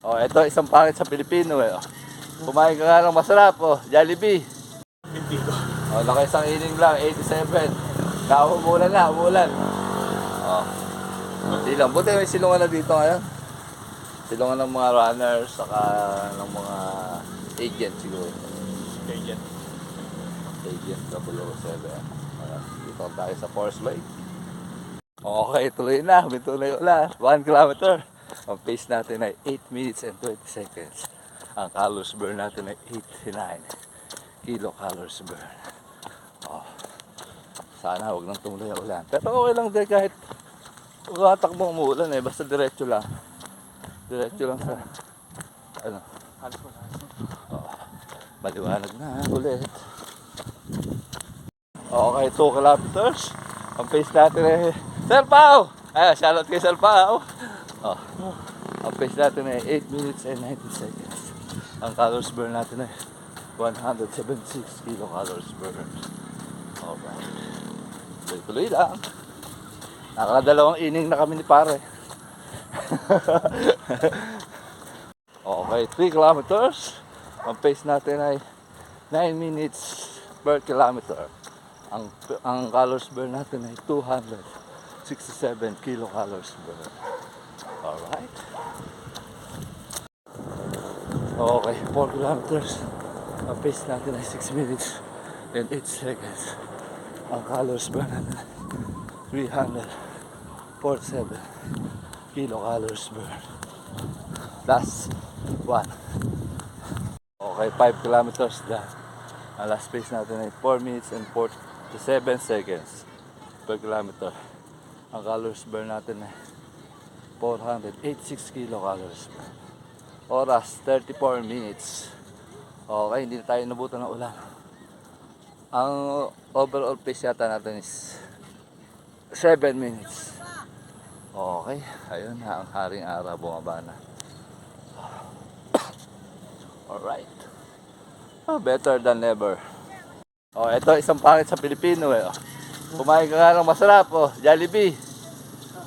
Oh, ito isang pangit sa Pilipino eh. Oh. Kumain ka nga ng masarap, oh, Jollibee. Hindi ko. Oh, naka isang inning lang, 87. Umulan na, umulan. Oh. Hindi lang, buti may silungan na dito ngayon. Silungan ng mga runners, saka ng mga agent siguro. Agent. Agent 007. Dito tayo sa Forest Lake. Okay, tuloy na. Tuloy ulan. 1 kilometer. Ang pace natin ay 8 minutes and 20 seconds. Ang calories burn natin ay 89 kilocalories burn. Oh. Sana huwag nang tumuloy ang ulan. Pero okay lang din kahit takbo umuulan eh. Basta diretso lang. Diretso lang sa ano. Oh. Maliwanag na ulit. Okay, 2 kilometers. Ang pace natin ay Sir Pao! Ay, shoutout kay Sir Pao. Oh. Ang pace natin ay 8 minutes and 90 seconds. Ang calories burn natin ay 176 kilocalories burn. Alright. Tuloy-tuloy lang. Nakakadalawang inning na kami ni pare. Okay, 3 kilometers. Ang pace natin ay 9 minutes per kilometer. Ang calories burn natin ay 267 kilocalories burn. Alright. Okay, 4 kilometers. Ang pace natin ay 6 minutes and 8 seconds. Ang calories burn natin ay 347 kilocalories burn. Last one. Okay, 5 kilometers done. Ang last pace natin ay 4 minutes and 47 seconds per kilometer. Ang calories burn natin ay 486 kilocalories burn. Oras, 34 minutes. Okay, hindi na tayo nabutan ng ulan. Ang overall pace yata natin is 7 minutes. Okay, ayun na ang haring araw, bumaba na. Alright. Oh, better than ever. Oh, ito isang pangit sa Pilipino eh. Oh. Kumain ka nga ng masarap, oh, Jollibee.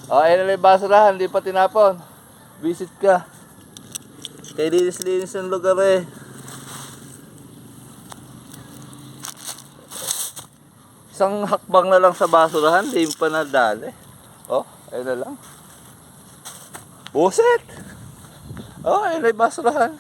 Oh, ayun na yung basurahan, hindi pa tinapon. Visit ka. Kaya linis-linis ng lugar eh. Isang hakbang na lang sa basurahan, hindi pa nadali. Oh, ayun na lang. Buset! Oh, ayun na yung basurahan.